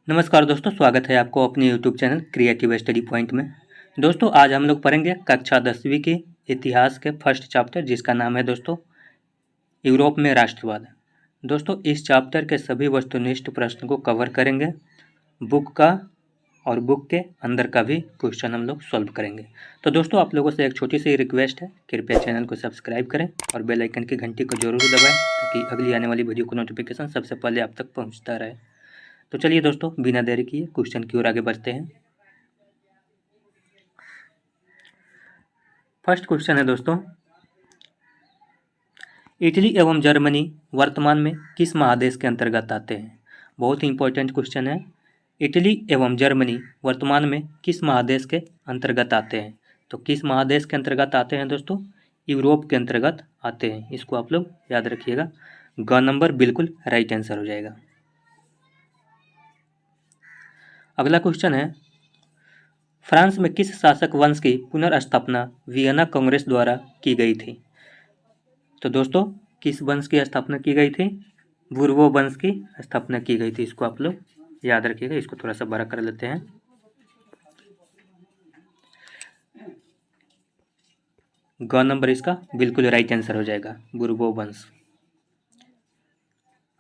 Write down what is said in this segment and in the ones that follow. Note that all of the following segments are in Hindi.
नमस्कार दोस्तों, स्वागत है आपको अपने YouTube channel creative study point में। दोस्तों आज हम लोग पढ़ेंगे कक्षा 10वीं के इतिहास के फर्स्ट चैप्टर, जिसका नाम है दोस्तों यूरोप में राष्ट्रवाद। दोस्तों इस चैप्टर के सभी वस्तुनिष्ठ प्रश्न को कवर करेंगे, बुक का और बुक के अंदर का भी क्वेश्चन हम लोग सॉल्व करेंगे। तो दोस्तों आप लोगों से एक छोटी सी रिक्वेस्ट है, कृपया चैनल को सब्सक्राइब करें और बेल आइकन की घंटी को जरूर दबाएं ताकि अगली आने वाली वीडियो को नोटिफिकेशन सबसे पहले आप तक पहुँचता रहे। तो चलिए दोस्तों बिना देरी किए क्वेश्चन की ओर आगे बढ़ते हैं। फर्स्ट क्वेश्चन है दोस्तों, इटली एवं जर्मनी वर्तमान में किस महादेश के अंतर्गत आते हैं। बहुत ही इंपॉर्टेंट क्वेश्चन है। इटली एवं जर्मनी वर्तमान में किस महादेश के अंतर्गत आते हैं। तो किस महादेश के अंतर्गत आते हैं दोस्तों, यूरोप के अंतर्गत आते हैं। इसको आप लोग याद रखिएगा। ग नंबर बिल्कुल राइट आंसर हो जाएगा। अगला क्वेश्चन है, फ्रांस में किस शासक वंश की पुनर्स्थापना वियना कांग्रेस द्वारा की गई थी। तो दोस्तों किस वंश की स्थापना की गई थी, बुर्बो वंश की स्थापना की गई थी। इसको आप लोग याद रखिएगा। इसको थोड़ा सा बड़ा कर लेते हैं। ग नंबर इसका बिल्कुल राइट आंसर हो जाएगा, बुर्बो वंश।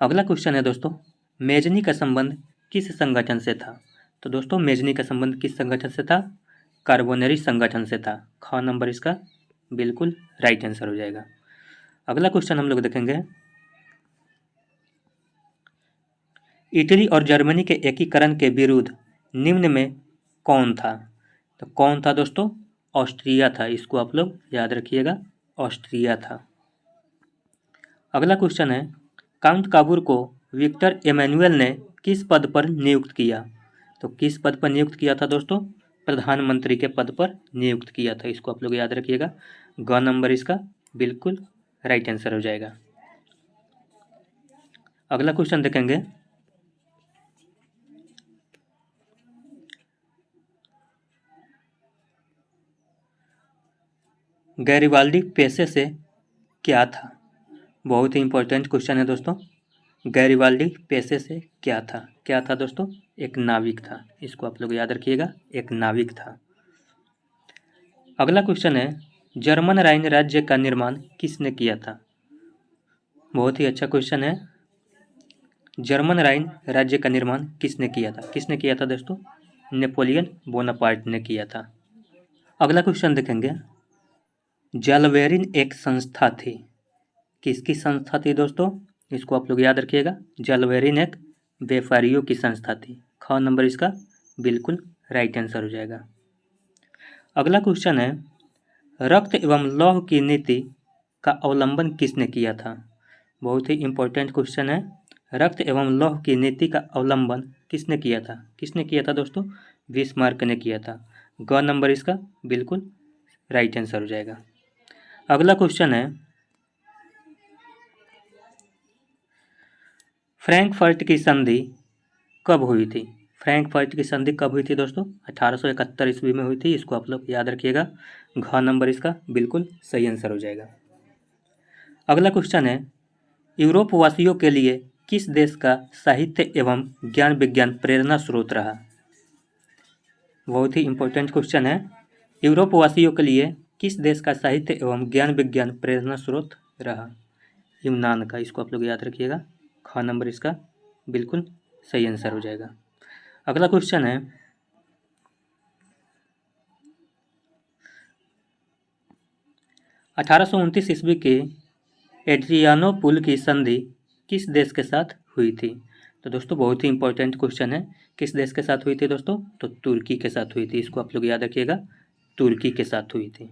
अगला क्वेश्चन है दोस्तों, मेजनी का संबंध किस संगठन से था। तो दोस्तों मेजनी का संबंध किस संगठन से था, कार्बोनरी संगठन से था। ख नंबर इसका बिल्कुल राइट आंसर हो जाएगा। अगला क्वेश्चन हम लोग देखेंगे, इटली और जर्मनी के एकीकरण के विरुद्ध निम्न में कौन था। तो कौन था दोस्तों, ऑस्ट्रिया था। इसको आप लोग याद रखिएगा, ऑस्ट्रिया था। अगला क्वेश्चन है, काउंट काबूर को विक्टर एमेनुअल ने किस पद पर नियुक्त किया। तो किस पद पर नियुक्त किया था दोस्तों, प्रधानमंत्री के पद पर नियुक्त किया था। इसको आप लोग याद रखिएगा। ग नंबर इसका बिल्कुल राइट आंसर हो जाएगा। अगला क्वेश्चन देखेंगे, गैरिबाल्डी पेशे से क्या था। बहुत ही इंपॉर्टेंट क्वेश्चन है दोस्तों। गैरिबाल्डी पेशे से क्या था दोस्तों, एक नाविक था। इसको आप लोग याद रखिएगा, एक नाविक था। अगला क्वेश्चन है, जर्मन राइन राज्य का निर्माण किसने किया था। बहुत ही अच्छा क्वेश्चन है। जर्मन राइन राज्य का निर्माण किसने किया था दोस्तों, नेपोलियन बोनापार्ट ने किया था। अगला क्वेश्चन देखेंगे, जलवेरिन एक संस्था थी। किसकी संस्था थी दोस्तों, इसको आप लोग याद रखिएगा। जलवेरिन एक व्यापारियों की संस्था थी। ख नंबर इसका बिल्कुल राइट आंसर हो जाएगा। अगला क्वेश्चन है, रक्त एवं लौह की नीति का अवलंबन किसने किया था। बहुत ही इंपॉर्टेंट क्वेश्चन है। रक्त एवं लौह की नीति का अवलंबन किसने किया था दोस्तों, बिस्मार्क ने किया था। ग नंबर इसका बिल्कुल राइट आंसर हो जाएगा। अगला क्वेश्चन है, फ्रैंकफर्ट की संधि कब हुई थी। फ्रैंकफर्ट की संधि कब हुई थी दोस्तों, 1871 ईस्वी में हुई थी। इसको आप लोग याद रखिएगा। घ नंबर इसका बिल्कुल सही आंसर हो जाएगा। अगला क्वेश्चन है, यूरोप वासियों के लिए किस देश का साहित्य एवं ज्ञान विज्ञान प्रेरणा स्रोत रहा। बहुत ही इंपॉर्टेंट क्वेश्चन है। यूरोप वासियों के लिए किस देश का साहित्य एवं ज्ञान विज्ञान प्रेरणा स्रोत रहा, यूनान का। इसको आप लोग याद रखिएगा। ख नंबर इसका बिल्कुल सही आंसर हो जाएगा। अगला क्वेश्चन है, 1829 ईस्वी के एड्रियानोपुल की संधि किस देश के साथ हुई थी। तो दोस्तों बहुत ही इंपॉर्टेंट क्वेश्चन है। किस देश के साथ हुई थी दोस्तों, तो तुर्की के साथ हुई थी। इसको आप लोग याद रखिएगा, तुर्की के साथ हुई थी।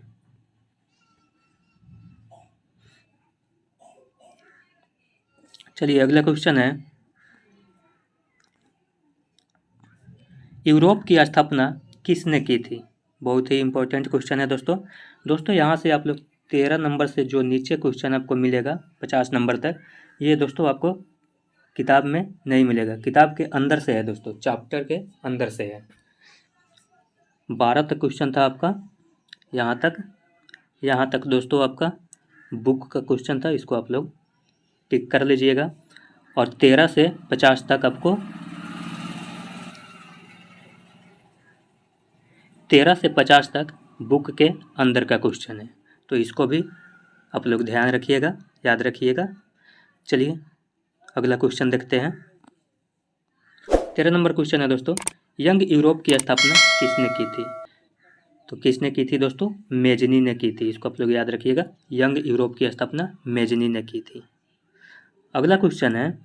चलिए अगला क्वेश्चन है, यूरोप की स्थापना किसने की थी। बहुत ही इंपॉर्टेंट क्वेश्चन है दोस्तों यहाँ से आप लोग 13 नंबर से जो नीचे क्वेश्चन आपको मिलेगा 50 नंबर तक, ये दोस्तों आपको किताब में नहीं मिलेगा। किताब के अंदर से है दोस्तों, चैप्टर के अंदर से है। 12 तक क्वेश्चन था आपका, यहाँ तक दोस्तों आपका बुक का क्वेश्चन था। इसको आप लोग टिक कर लीजिएगा। और 13 से 50 तक आपको 13 से 50 तक बुक के अंदर का क्वेश्चन है, तो इसको भी आप लोग ध्यान रखिएगा, याद रखिएगा। चलिए अगला क्वेश्चन देखते हैं। 13 नंबर क्वेश्चन है दोस्तों, यंग यूरोप की स्थापना किसने की थी? तो किसने की थी दोस्तों? मेजनी ने की थी। इसको आप लोग याद रखिएगा, यंग यूरोप की स्थापना मेजनी ने की थी। अगला क्वेश्चन है,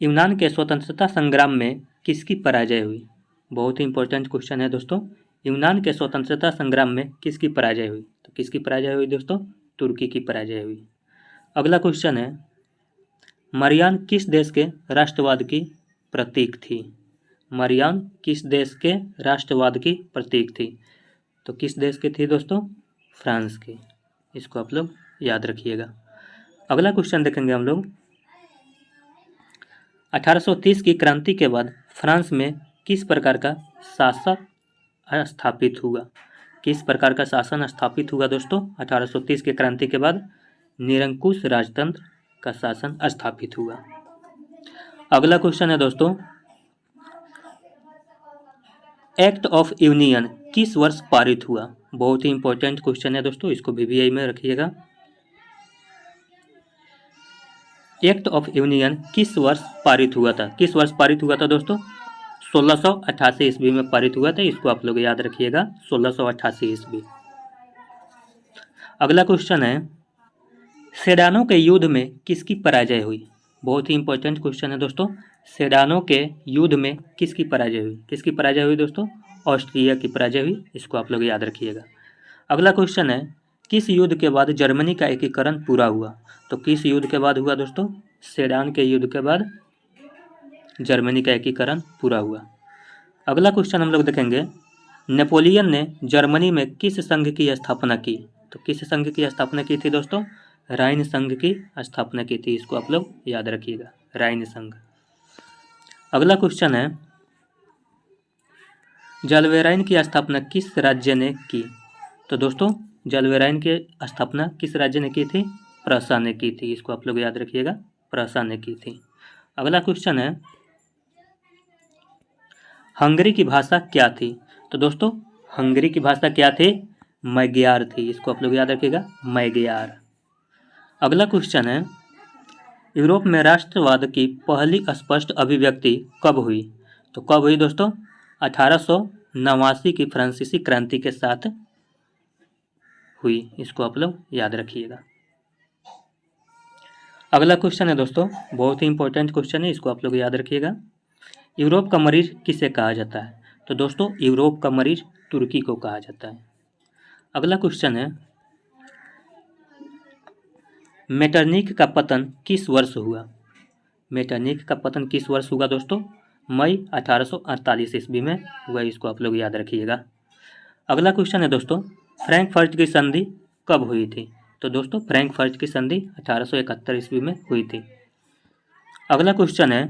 यूनान के स्वतंत्रता संग्राम में किसकी पराजय हुई? बहुत ही इंपॉर्टेंट क्वेश्चन है दोस्तों, यूनान के स्वतंत्रता संग्राम में किसकी पराजय हुई? तो किसकी पराजय हुई दोस्तों? तुर्की की पराजय हुई। अगला क्वेश्चन है, मरियान किस देश के राष्ट्रवाद की प्रतीक थी? मरियान किस देश के राष्ट्रवाद की प्रतीक थी? तो किस देश की थी दोस्तों? फ्रांस की। इसको आप लोग याद रखिएगा। अगला क्वेश्चन देखेंगे हम लोग, 1830 की क्रांति के बाद फ्रांस में किस प्रकार का शासक स्थापित हुआ? किस प्रकार का शासन स्थापित हुआ दोस्तों? 1830 की क्रांति के बाद निरंकुश राजतंत्र का शासन स्थापित हुआ। अगला क्वेश्चन है दोस्तों, एक्ट ऑफ यूनियन किस वर्ष पारित हुआ? बहुत ही इंपॉर्टेंट क्वेश्चन है दोस्तों, इसको VVI में रखिएगा। एक्ट ऑफ यूनियन किस वर्ष पारित हुआ था? किस वर्ष पारित हुआ था दोस्तों? 1688 ईस्वी में पारित हुआ था। इसको आप लोग याद रखिएगा, 1688 ईस्वी। अगला क्वेश्चन है, सेडानों के युद्ध में किसकी पराजय हुई? बहुत ही इंपॉर्टेंट क्वेश्चन है दोस्तों, सेडानों के युद्ध में किसकी पराजय हुई? किसकी पराजय हुई दोस्तों? ऑस्ट्रिया की पराजय हुई। इसको आप लोग याद रखिएगा। अगला क्वेश्चन है, किस युद्ध के बाद जर्मनी का एकीकरण पूरा हुआ? तो किस युद्ध के बाद हुआ दोस्तों? सेडान के युद्ध के बाद जर्मनी का एकीकरण पूरा हुआ। अगला क्वेश्चन हम लोग देखेंगे, नेपोलियन ने जर्मनी में किस संघ की स्थापना की? तो किस संघ की स्थापना की थी दोस्तों? राइन संघ की स्थापना की थी। इसको आप लोग याद रखिएगा, राइन संघ। अगला क्वेश्चन है, जलवेराइन की स्थापना किस राज्य ने की? तो दोस्तों जलवेराइन की स्थापना किस राज्य ने की थी? प्रसा ने की थी। इसको आप लोग याद रखिएगा, प्रसा ने की थी। अगला क्वेश्चन है, हंगरी की भाषा क्या थी? तो दोस्तों हंगरी की भाषा क्या थी? मैग्यार थी। इसको आप लोग याद रखिएगा, मैग्यार। अगला क्वेश्चन है, यूरोप में राष्ट्रवाद की पहली स्पष्ट अभिव्यक्ति कब हुई? तो कब हुई दोस्तों? 1889 की फ्रांसीसी क्रांति के साथ हुई। इसको आप लोग याद रखिएगा। अगला क्वेश्चन है दोस्तों, बहुत ही इंपॉर्टेंट क्वेश्चन है, इसको आप लोग याद रखिएगा। यूरोप का मरीज किसे कहा जाता है? तो दोस्तों यूरोप का मरीज तुर्की को कहा जाता है। अगला क्वेश्चन है, मेटरनिख का पतन किस वर्ष हुआ? मेटरनिख का पतन किस वर्ष हुआ दोस्तों? मई 1848 ईस्वी में हुआ। इसको आप लोग याद रखिएगा। अगला क्वेश्चन है दोस्तों, फ्रैंकफर्ट की संधि कब हुई थी? तो दोस्तों फ्रैंकफर्ट की संधि 1871 ईस्वी में हुई थी। अगला क्वेश्चन है,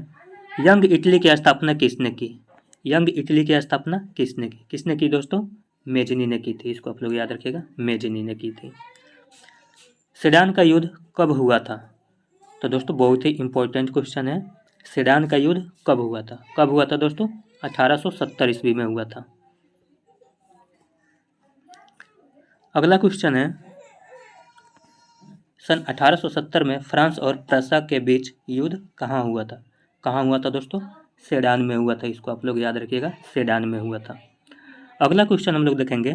यंग इटली की स्थापना किसने की? यंग इटली की स्थापना किसने की? किसने की दोस्तों? मेजनी ने की थी। इसको आप लोग याद रखिएगा, मेजनी ने की थी। सेडान का युद्ध कब हुआ था? तो दोस्तों बहुत ही इंपॉर्टेंट क्वेश्चन है, सेडान का युद्ध कब हुआ था? कब हुआ था दोस्तों? 1870 ईस्वी में हुआ था। अगला क्वेश्चन है, सन 1870 में फ्रांस और प्रसा के बीच युद्ध कहाँ हुआ था? कहाँ हुआ था दोस्तों? सेडान में हुआ था। इसको आप लोग याद रखिएगा, सेडान में हुआ था। अगला क्वेश्चन हम लोग देखेंगे,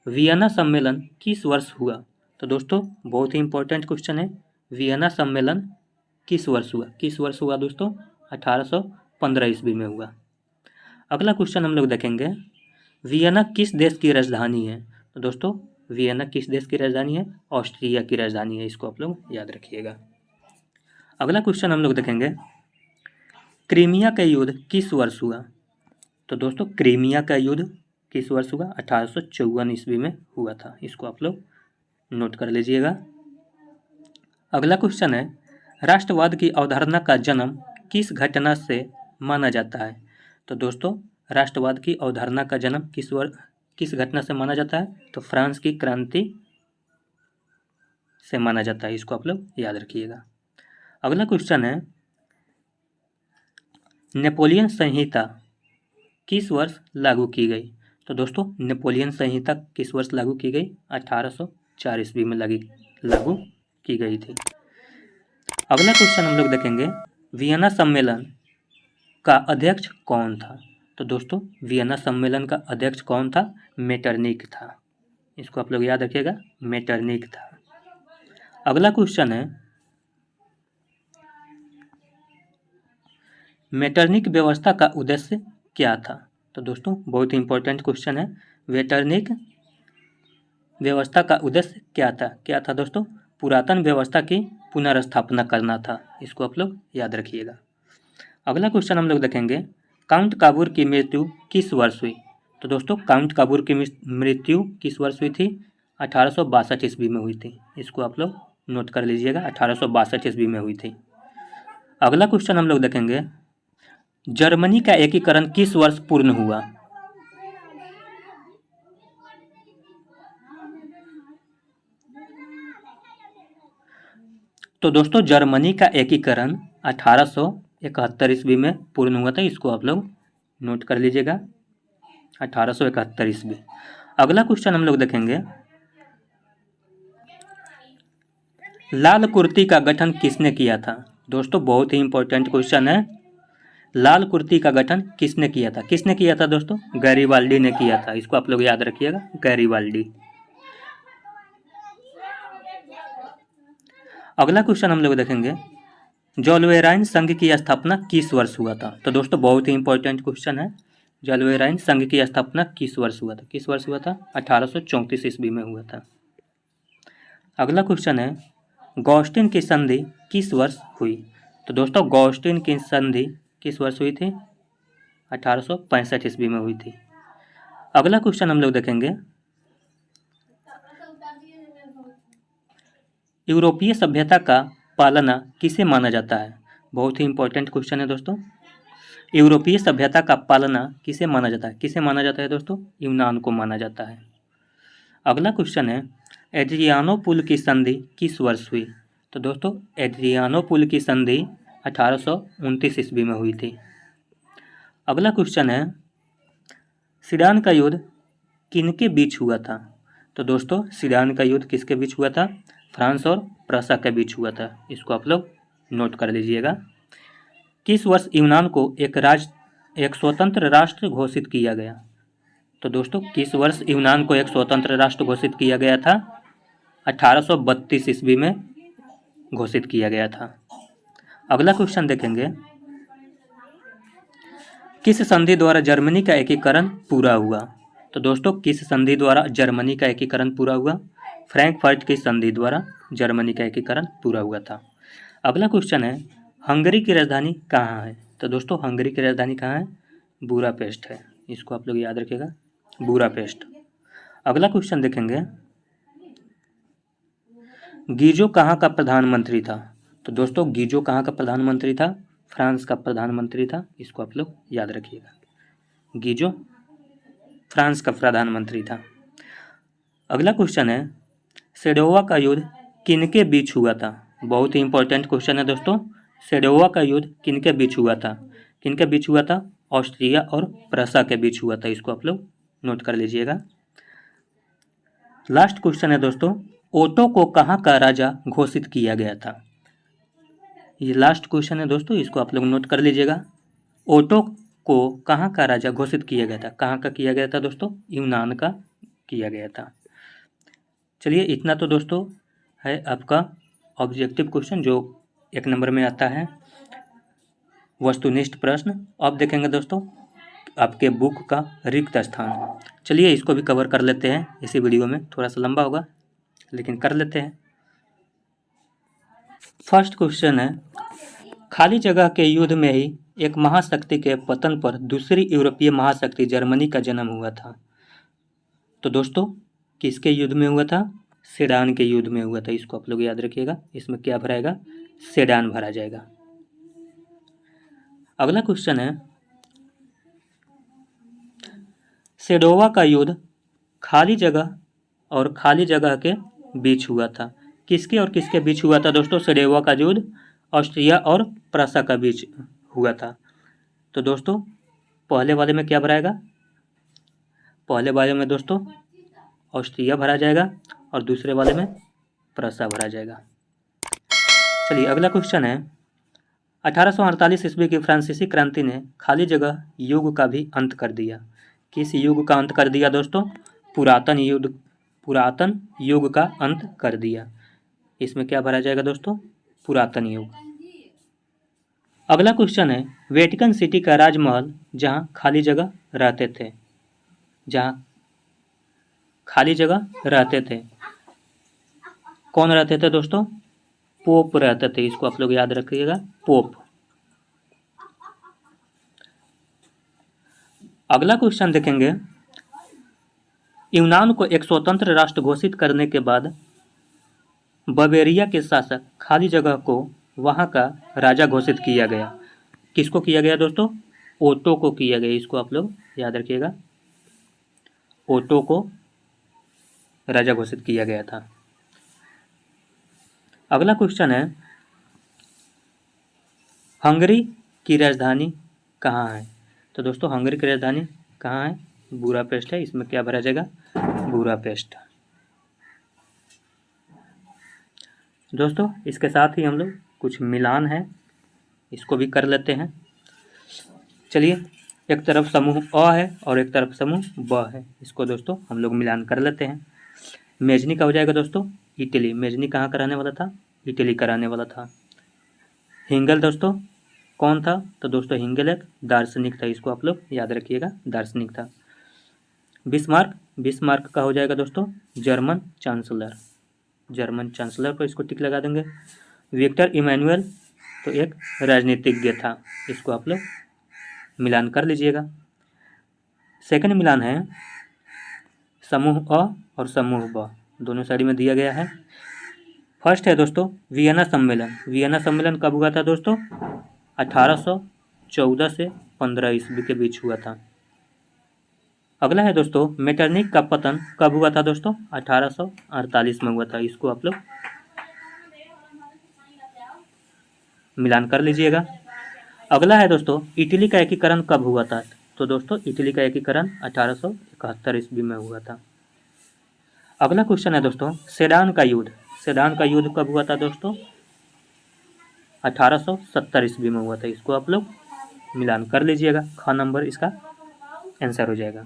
वियना सम्मेलन किस वर्ष हुआ? तो दोस्तों बहुत ही इंपॉर्टेंट क्वेश्चन है, वियना सम्मेलन किस वर्ष हुआ? किस वर्ष हुआ दोस्तों? 1815 ईस्वी में हुआ। अगला क्वेश्चन हम लोग देखेंगे, वियना किस देश की राजधानी है? तो दोस्तों वियना किस देश की राजधानी है? ऑस्ट्रिया की राजधानी है। इसको आप लोग याद रखिएगा। अगला क्वेश्चन हम लोग देखेंगे, क्रीमिया का युद्ध किस वर्ष हुआ? तो दोस्तों क्रीमिया का युद्ध किस वर्ष हुआ? 1854 ईस्वी में हुआ था। इसको आप लोग नोट कर लीजिएगा। अगला क्वेश्चन है, राष्ट्रवाद की अवधारणा का जन्म किस घटना से माना जाता है? तो दोस्तों राष्ट्रवाद की अवधारणा का जन्म किस घटना से माना जाता है? तो फ्रांस की क्रांति से माना जाता है। इसको आप लोग याद रखिएगा। अगला क्वेश्चन है, नेपोलियन संहिता किस वर्ष लागू की गई? तो दोस्तों नेपोलियन संहिता किस वर्ष लागू की गई? 1804 ईस्वी में लागू की गई थी। अगला क्वेश्चन हम लोग देखेंगे, वियना सम्मेलन का अध्यक्ष कौन था? तो दोस्तों वियना सम्मेलन का अध्यक्ष कौन था? मेटरनिक था। इसको आप लोग याद रखिएगा, मेटरनिक था। अगला क्वेश्चन है, मेटरनिक व्यवस्था का उद्देश्य क्या था? तो दोस्तों बहुत ही इंपॉर्टेंट क्वेश्चन है, मेटरनिक व्यवस्था का उद्देश्य क्या था? क्या था दोस्तों? पुरातन व्यवस्था की पुनर्स्थापना करना था। इसको आप लोग याद रखिएगा। अगला क्वेश्चन हम लोग देखेंगे, काउंट काबूर की मृत्यु किस वर्ष हुई? तो दोस्तों काउंट काबूर की मृत्यु किस वर्ष हुई थी? 1862 ईस्वी में हुई थी। इसको आप लोग नोट कर लीजिएगा, 1862 ईस्वी में हुई थी। अगला क्वेश्चन हम लोग देखेंगे, जर्मनी का एकीकरण किस वर्ष पूर्ण हुआ? तो दोस्तों जर्मनी का एकीकरण 1871 ईस्वी में पूर्ण हुआ था। इसको आप लोग नोट कर लीजिएगा, 1871 ईस्वी। अगला क्वेश्चन हम लोग देखेंगे, लाल कुर्ती का गठन किसने किया था? दोस्तों बहुत ही इंपॉर्टेंट क्वेश्चन है, लाल कुर्ती का गठन किसने किया था? किसने किया था दोस्तों? गैरिबाल्डी ने किया था। इसको आप लोग याद रखिएगा, गैरिबाल्डी। अगला क्वेश्चन हम लोग देखेंगे, जोल्वेराइन संघ की स्थापना किस वर्ष हुआ था? तो दोस्तों बहुत ही इंपॉर्टेंट क्वेश्चन है, जोल्वेराइन संघ की स्थापना किस वर्ष हुआ था? किस वर्ष हुआ था? 1834 ईस्वी में हुआ था। अगला क्वेश्चन है, गॉस्टिन की संधि किस वर्ष हुई? तो दोस्तों गॉस्टिन की संधि किस वर्ष हुई थी? 1865 ईस्वी में हुई थी। अगला क्वेश्चन हम लोग देखेंगे, यूरोपीय सभ्यता का पालना किसे माना जाता है? बहुत ही इंपॉर्टेंट क्वेश्चन है दोस्तों, यूरोपीय सभ्यता का पालना किसे माना जाता है? किसे माना जाता है दोस्तों? यूनान को माना जाता है। अगला क्वेश्चन है, एड्रियानोपुल की संधि किस वर्ष हुई? तो दोस्तों एड्रियानोपुल की संधि 1829 ईस्वी में हुई थी। अगला क्वेश्चन है, सीडान का युद्ध किनके बीच हुआ था? तो दोस्तों सीडान का युद्ध किसके बीच हुआ था? फ्रांस और प्रसा के बीच हुआ था। इसको आप लोग नोट कर लीजिएगा। किस वर्ष यूनान को एक स्वतंत्र राष्ट्र घोषित किया गया? तो दोस्तों किस वर्ष यूनान को एक स्वतंत्र राष्ट्र घोषित किया गया था? 1832 ईस्वी में घोषित किया गया था। अगला क्वेश्चन देखेंगे, किस संधि द्वारा जर्मनी का एकीकरण पूरा हुआ? तो दोस्तों किस संधि द्वारा जर्मनी का एकीकरण पूरा हुआ? फ्रैंकफर्ट की संधि द्वारा जर्मनी का एकीकरण पूरा हुआ था। अगला क्वेश्चन है, हंगरी की राजधानी कहाँ है? तो दोस्तों हंगरी की राजधानी कहाँ है? बुडापेस्ट है। इसको आप लोग याद रखिएगा, बुडापेस्ट। अगला क्वेश्चन देखेंगे, गीजो कहाँ का प्रधानमंत्री था? तो दोस्तों गीजो कहाँ का प्रधानमंत्री था? फ्रांस का प्रधानमंत्री था। इसको आप लोग याद रखिएगा, गीजो फ्रांस का प्रधानमंत्री था। अगला क्वेश्चन है, सेडोवा का युद्ध किनके बीच हुआ था? बहुत ही इंपॉर्टेंट क्वेश्चन है दोस्तों, सेडोवा का युद्ध किनके बीच हुआ था? किनके बीच हुआ था? ऑस्ट्रिया और प्रसा के बीच हुआ था। इसको आप लोग नोट कर लीजिएगा। लास्ट क्वेश्चन है दोस्तों, ओटो को कहाँ का राजा घोषित किया गया था? ये लास्ट क्वेश्चन है दोस्तों, इसको आप लोग नोट कर लीजिएगा। ओटो को कहाँ का राजा घोषित किया गया था? कहाँ का किया गया था दोस्तों? यूनान का किया गया था। चलिए इतना तो दोस्तों है आपका ऑब्जेक्टिव क्वेश्चन जो 1 नंबर में आता है, वस्तुनिष्ठ प्रश्न। अब देखेंगे दोस्तों आपके बुक का रिक्त स्थान। चलिए इसको भी कवर कर लेते हैं इसी वीडियो में, थोड़ा सा लंबा होगा लेकिन कर लेते हैं। फर्स्ट क्वेश्चन है, खाली जगह के युद्ध में ही एक महाशक्ति के पतन पर दूसरी यूरोपीय महाशक्ति जर्मनी का जन्म हुआ था। तो दोस्तों किसके युद्ध में हुआ था? सेडान के युद्ध में हुआ था। इसको आप लोग याद रखिएगा, इसमें क्या भराएगा? सेडान भरा जाएगा। अगला क्वेश्चन है, सेडोवा का युद्ध खाली जगह और खाली जगह के बीच हुआ था। किसके और किसके बीच हुआ था दोस्तों? सेडोवा का युद्ध ऑस्ट्रिया और प्रसा का बीच हुआ था। तो दोस्तों पहले वाले में क्या भराएगा, पहले वाले में दोस्तों ऑस्ट्रिया भरा जाएगा और दूसरे वाले में प्रसा भरा जाएगा। चलिए अगला क्वेश्चन है, 1848 ईस्वी की फ्रांसीसी क्रांति ने खाली जगह युग का भी अंत कर दिया। किस युग का अंत कर दिया दोस्तों? पुरातन युग का अंत कर दिया। इसमें क्या भरा जाएगा दोस्तों? पुरातन युग। अगला क्वेश्चन है, वेटिकन सिटी का राजमहल जहां खाली जगह रहते थे, कौन रहते थे दोस्तों? पोप रहते थे। इसको आप लोग याद रखिएगा, पोप। अगला क्वेश्चन देखेंगे, यूनान को एक स्वतंत्र राष्ट्र घोषित करने के बाद बवेरिया के शासक खाली जगह को वहां का राजा घोषित किया गया। किसको किया गया दोस्तों? ओटो को किया गया। इसको आप लोग याद रखिएगा, ओटो को राजा घोषित किया गया था। अगला क्वेश्चन है, हंगरी की राजधानी कहाँ है? तो दोस्तों हंगरी की राजधानी कहाँ है? बुडापेस्ट है। इसमें क्या भरा जाएगा? बुडापेस्ट। दोस्तों इसके साथ ही हम लोग कुछ मिलान है, इसको भी कर लेते हैं। चलिए, एक तरफ समूह अ है और एक तरफ समूह ब है, इसको दोस्तों हम लोग मिलान कर लेते हैं। मेजनी का हो जाएगा दोस्तों इटली। मेजनी कहाँ का रहने वाला था? इटली का रहने वाला था। हिंगल दोस्तों कौन था? तो दोस्तों हिंगल एक दार्शनिक था। इसको आप लोग याद रखिएगा, दार्शनिक था। बिस्मार्क का हो जाएगा दोस्तों जर्मन चांसलर। जर्मन चांसलर पर इसको टिक लगा देंगे। विक्टर इमैनुअल तो एक राजनीतिज्ञ था। इसको आप लोग मिलान कर लीजिएगा। सेकंड मिलान है समूह अ और समूह ब, दोनों साइड में दिया गया है। फर्स्ट है दोस्तों वियना सम्मेलन। वियना सम्मेलन कब हुआ था दोस्तों? 1814 से 15 ईस्वी के बीच हुआ था। अगला है दोस्तों मेटरनिक का पतन कब हुआ था दोस्तों? 1848 में हुआ था। इसको आप लोग मिलान कर लीजिएगा। अगला है दोस्तों इटली का एकीकरण कब हुआ था? तो दोस्तों इटली का एकीकरण 1871 ईस्वी में हुआ था। अगला क्वेश्चन है दोस्तों सेडान का युद्ध। सेडान का युद्ध कब हुआ था दोस्तों? 1870 ईस्वी में हुआ था। इसको आप लोग मिलान कर लीजिएगा, ख नंबर इसका आंसर हो जाएगा।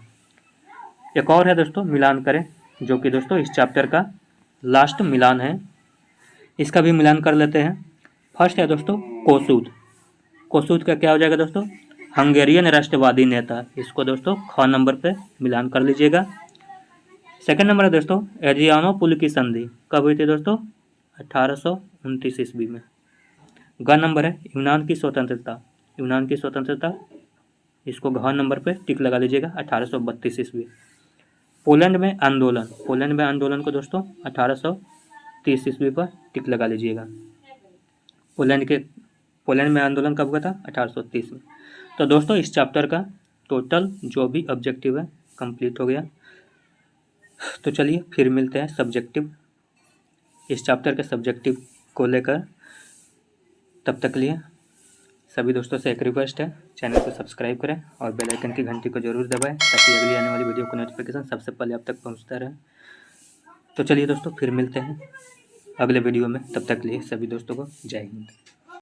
एक और है दोस्तों मिलान करें, जो कि दोस्तों इस चैप्टर का लास्ट मिलान है, इसका भी मिलान कर लेते हैं। फर्स्ट है दोस्तों कोसूद। कोसूद का क्या हो जाएगा दोस्तों? हंगेरियन राष्ट्रवादी नेता। इसको दोस्तों ख नंबर पे मिलान कर लीजिएगा। सेकंड नंबर है दोस्तों एड्रियानोपुल की संधि कब हुई थी दोस्तों? 1829 ईस्वी में। ग नंबर है यूनान की स्वतंत्रता। यूनान की स्वतंत्रता, इसको घ नंबर पे टिक लगा लीजिएगा, 1832 ईस्वी। पोलैंड में आंदोलन। पोलैंड में आंदोलन को दोस्तों 1830 ईस्वी पर टिक लगा लीजिएगा। पोलैंड में आंदोलन कब हुआ था? 1830 में। तो दोस्तों इस चैप्टर का टोटल जो भी ऑब्जेक्टिव है कंप्लीट हो गया। तो चलिए फिर मिलते हैं सब्जेक्टिव, इस चैप्टर के सब्जेक्टिव को लेकर। तब तक लिए सभी दोस्तों से एक रिक्वेस्ट है, चैनल को सब्सक्राइब करें और बेल आइकन की घंटी को जरूर दबाएं ताकि अगली आने वाली वीडियो का नोटिफिकेशन सबसे पहले आप तक पहुंचता रहे। तो चलिए दोस्तों फिर मिलते हैं अगले वीडियो में। तब तक लिए सभी दोस्तों को जय हिंद।